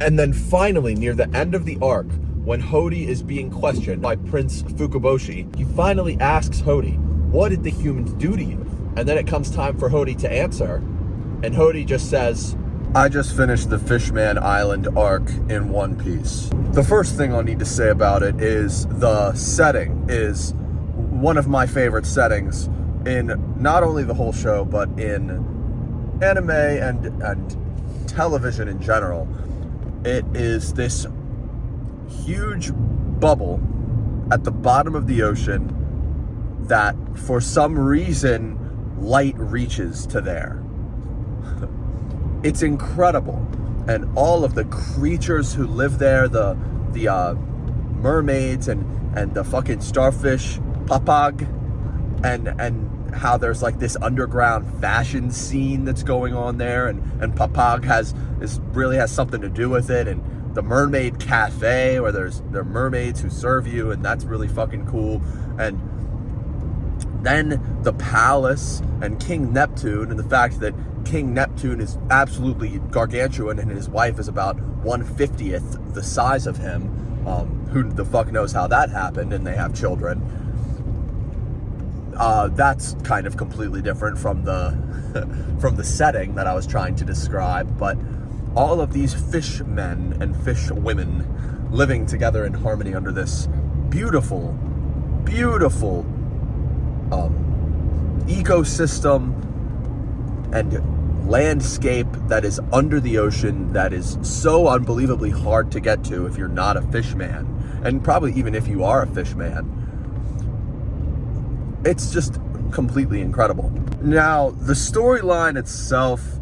And then finally, near the end of the arc, when Hody is being questioned by Prince Fukaboshi, he finally asks Hody, what did the humans do to you? And then it comes time for Hody to answer, and Hody just says, I just finished the Fishman Island arc in one piece. The first thing I'll need to say about it is the setting is one of my favorite settings in not only the whole show, but in anime and television in general. It is this huge bubble at the bottom of the ocean that for some reason light reaches to there. It's incredible. And all of the creatures who live there, the mermaids and the fucking starfish papag, and how there's like this underground fashion scene that's going on there, and papag really has something to do with it, and the mermaid cafe where there are mermaids who serve you, and that's really fucking cool. And then the palace and King Neptune, and the fact that King Neptune is absolutely gargantuan and his wife is about 1/50th the size of him. Who the fuck knows how that happened, and they have children. That's kind of completely different from the from the setting that I was trying to describe, but all of these fishmen and fish women living together in harmony under this beautiful, beautiful ecosystem and landscape that is under the ocean, that is so unbelievably hard to get to if you're not a fishman, and probably even if you are a fishman. It's just completely incredible. Now, the storyline itself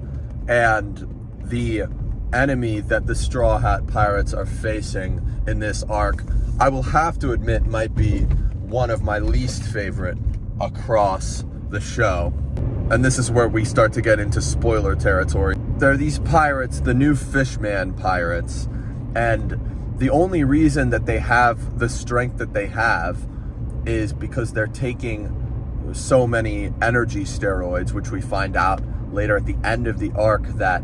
and the enemy that the Straw Hat Pirates are facing in this arc, I will have to admit might be one of my least favorite across the show. And this is where we start to get into spoiler territory. There are these pirates, the new Fishman pirates, and the only reason that they have the strength that they have is because they're taking so many energy steroids, which we find out later at the end of the arc that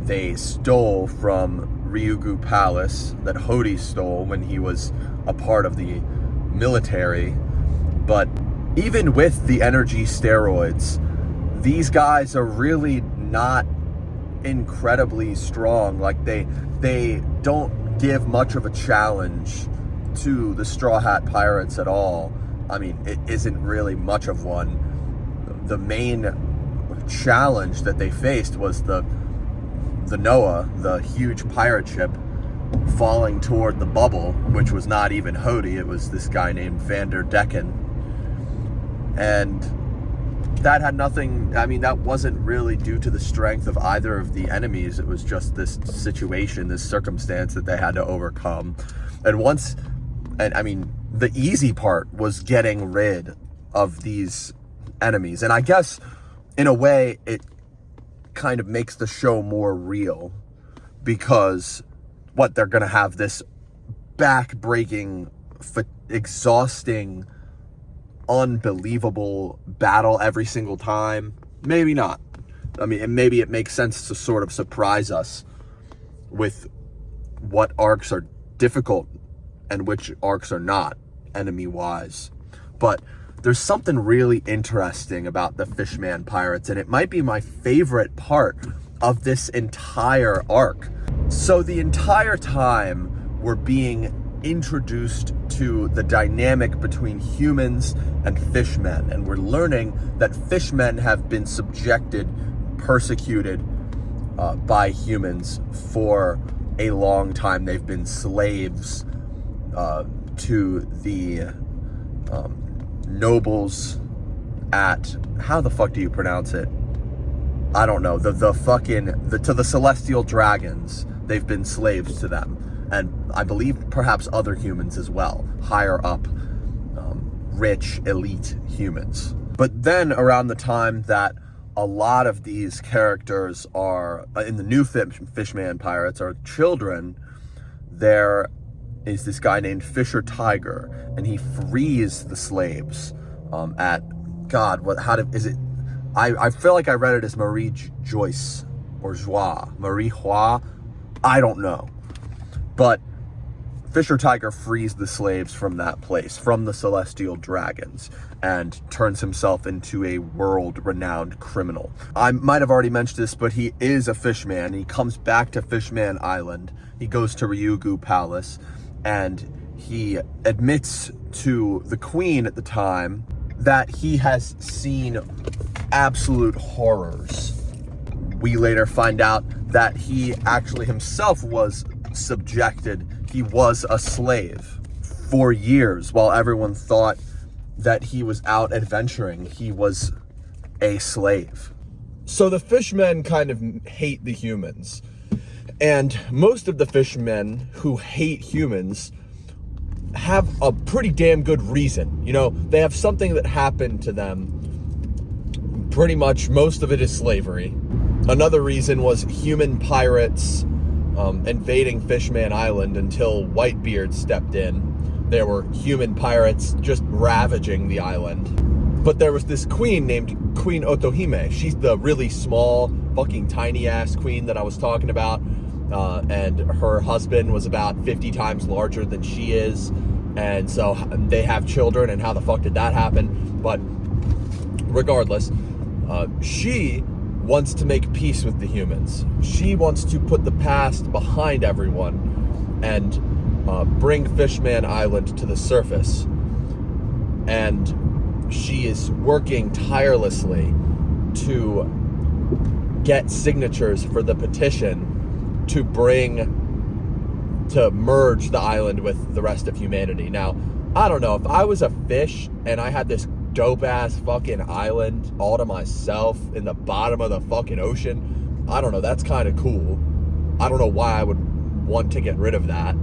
they stole from Ryugu Palace, that Hody stole when he was a part of the military. But even with the energy steroids, these guys are really not incredibly strong. Like they don't give much of a challenge to the Straw Hat Pirates at all. I mean, it isn't really much of one. The main challenge that they faced was the Noah, the huge pirate ship, falling toward the bubble, which was not even Hody, it was this guy named Vanderdecken. And that had nothing, I mean, that wasn't really due to the strength of either of the enemies. It was just this situation, this circumstance that they had to overcome. And I mean, the easy part was getting rid of these enemies. And I guess, in a way, it kind of makes the show more real, because they're going to have this back-breaking, exhausting, unbelievable battle every single time. Maybe not. I mean, and maybe it makes sense to sort of surprise us with what arcs are difficult and which arcs are not, enemy-wise. But there's something really interesting about the Fishman Pirates, and it might be my favorite part of this entire arc. So the entire time we're being introduced to the dynamic between humans and fishmen, and we're learning that fishmen have been persecuted by humans for a long time. They've been slaves to the nobles at, how the fuck do you pronounce it? I don't know. To the celestial dragons. They've been slaves to them. And I believe perhaps other humans as well, higher up, rich, elite humans. But then around the time that a lot of these characters are, in the new Fishman Pirates, are children, there is this guy named Fisher Tiger, and he frees the slaves at, God, I feel like I read it as Marie Joyce or Joie, Marie Joie, I don't know. But Fisher Tiger frees the slaves from that place, from the celestial dragons, and turns himself into a world-renowned criminal. I might have already mentioned this, but he is a fishman. He comes back to Fishman Island. He goes to Ryugu Palace, and he admits to the queen at the time that he has seen absolute horrors. We later find out that he actually himself was subjected. He was a slave for years while everyone thought that he was out adventuring. He was a slave. So the fishmen kind of hate the humans. And most of the fishmen who hate humans have a pretty damn good reason. You know, they have something that happened to them. Pretty much most of it is slavery. Another reason was human pirates invading Fishman Island until Whitebeard stepped in. There were human pirates just ravaging the island. But there was this queen named Queen Otohime. She's the really small, fucking tiny-ass queen that I was talking about. And her husband was about 50 times larger than she is. And so they have children, and how the fuck did that happen? But regardless, she wants to make peace with the humans. She wants to put the past behind everyone and bring Fishman Island to the surface. And she is working tirelessly to get signatures for the petition to merge the island with the rest of humanity. Now, I don't know, if I was a fish and I had this dope-ass fucking island all to myself in the bottom of the fucking ocean, I don't know, that's kind of cool. I don't know why I would want to get rid of that.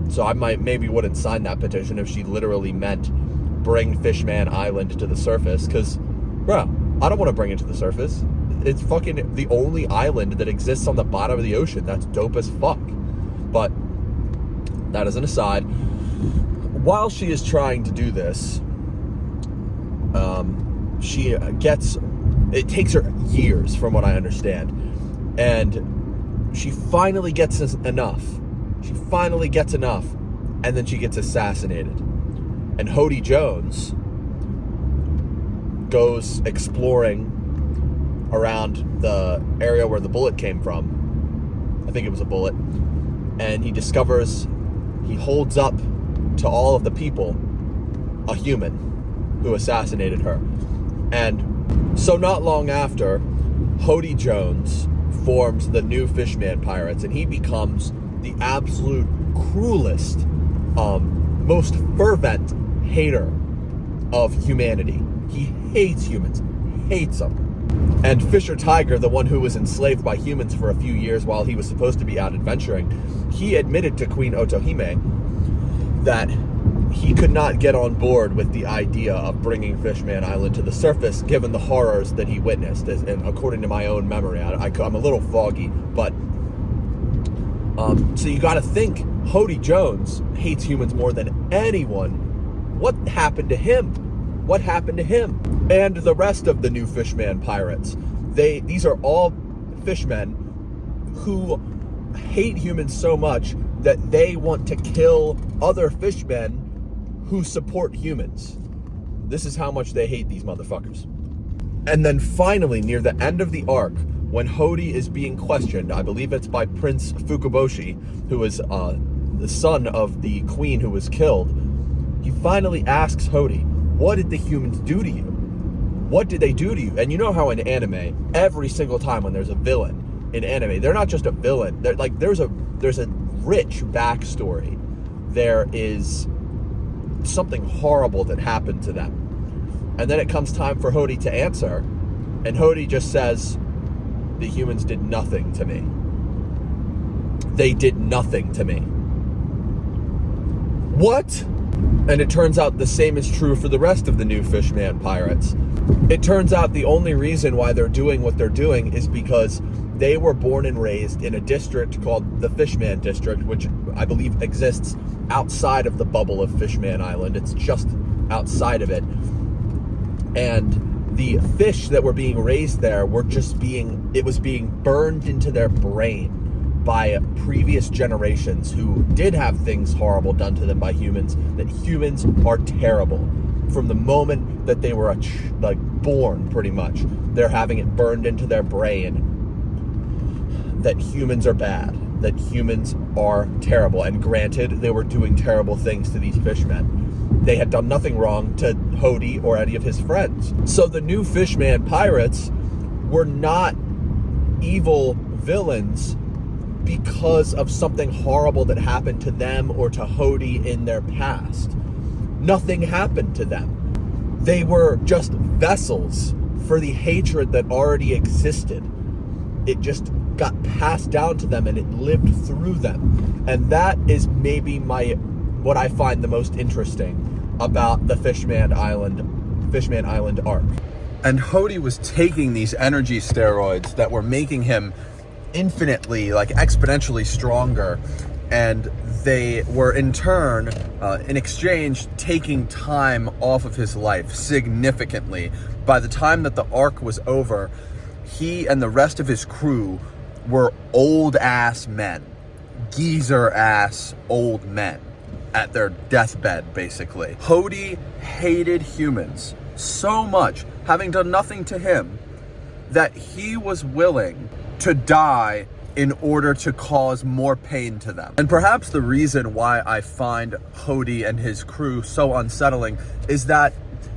So I maybe wouldn't sign that petition if she literally meant bring Fishman Island to the surface, because, bro, I don't want to bring it to the surface. It's fucking the only island that exists on the bottom of the ocean. That's dope as fuck. But that is an aside. While she is trying to do this, it takes her years, from what I understand, and she finally gets enough. She finally gets enough, and then she gets assassinated. And Hody Jones goes exploring around the area where the bullet came from. I think it was a bullet. And he holds up to all of the people a human who assassinated her. And so not long after, Hody Jones forms the new Fishman Pirates, and he becomes the absolute cruelest, most fervent hater of humanity. He hates humans, hates them. And Fisher Tiger, the one who was enslaved by humans for a few years while he was supposed to be out adventuring, he admitted to Queen Otohime that he could not get on board with the idea of bringing Fishman Island to the surface, given the horrors that he witnessed. And according to my own memory, I'm a little foggy, but so you got to think, Hody Jones hates humans more than anyone. What happened to him? What happened to him? And the rest of the new Fishman Pirates. These are all fishmen who hate humans so much that they want to kill other fishmen who support humans. This is how much they hate these motherfuckers. And then finally, near the end of the arc, when Hody is being questioned, I believe it's by Prince Fukuboshi, who is the son of the queen who was killed, he finally asks Hody, what did the humans do to you? What did they do to you? And you know how in anime, every single time when there's a villain in anime, they're not just a villain. They're like, there's a rich backstory. There is something horrible that happened to them. And then it comes time for Hody to answer, and Hody just says, the humans did nothing to me. They did nothing to me. What? And it turns out the same is true for the rest of the new Fishman Pirates. It turns out the only reason why they're doing what they're doing is because they were born and raised in a district called the Fishman District, which I believe exists outside of the bubble of Fishman Island. It's just outside of it. And the fish that were being raised there were just being burned into their brain by previous generations who did have things horrible done to them by humans, that humans are terrible. From the moment that they were born, pretty much, they're having it burned into their brain that humans are bad, that humans are terrible. And granted, they were doing terrible things to these fishmen. They had done nothing wrong to Hody or any of his friends. So the new fishman pirates were not evil villains because of something horrible that happened to them or to Hody in their past. Nothing happened to them. They were just vessels for the hatred that already existed. It just got passed down to them and it lived through them. And that is maybe what I find the most interesting about the Fishman Island arc. And Hody was taking these energy steroids that were making him infinitely, exponentially stronger, and they were in turn, in exchange, taking time off of his life significantly. By the time that the arc was over, he and the rest of his crew were old-ass men, geezer-ass old men at their deathbed, basically. Hody hated humans so much, having done nothing to him, that he was willing to die in order to cause more pain to them. And perhaps the reason why I find Hody and his crew so unsettling is that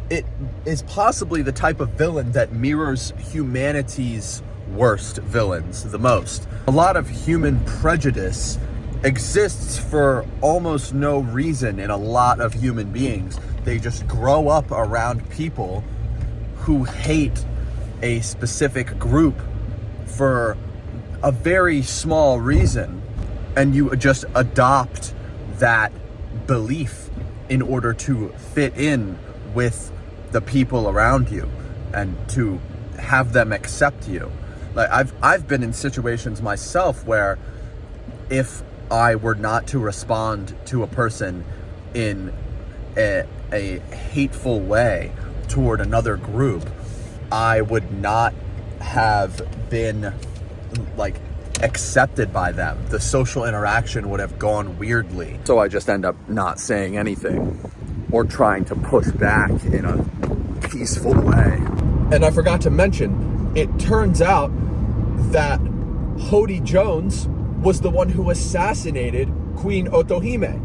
it is possibly the type of villain that mirrors humanity's worst villains the most. A lot of human prejudice exists for almost no reason in a lot of human beings. They just grow up around people who hate a specific group for a very small reason, and you just adopt that belief in order to fit in with the people around you and to have them accept you. I've been in situations myself where if I were not to respond to a person in a hateful way toward another group, I would not have been accepted by them. The social interaction would have gone weirdly. So I just end up not saying anything or trying to push back in a peaceful way. And I forgot to mention, it turns out that Hody Jones was the one who assassinated Queen Otohime.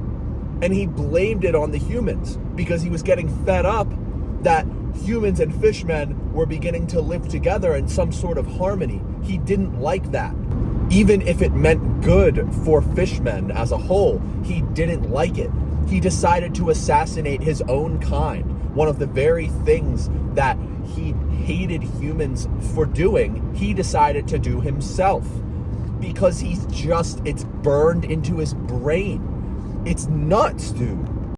And he blamed it on the humans because he was getting fed up that humans and fishmen were beginning to live together in some sort of harmony. He didn't like that. Even if it meant good for fishmen as a whole, he didn't like it. He decided to assassinate his own kind. One of the very things that he hated humans for doing, he decided to do himself. Because it's burned into his brain. It's nuts, dude.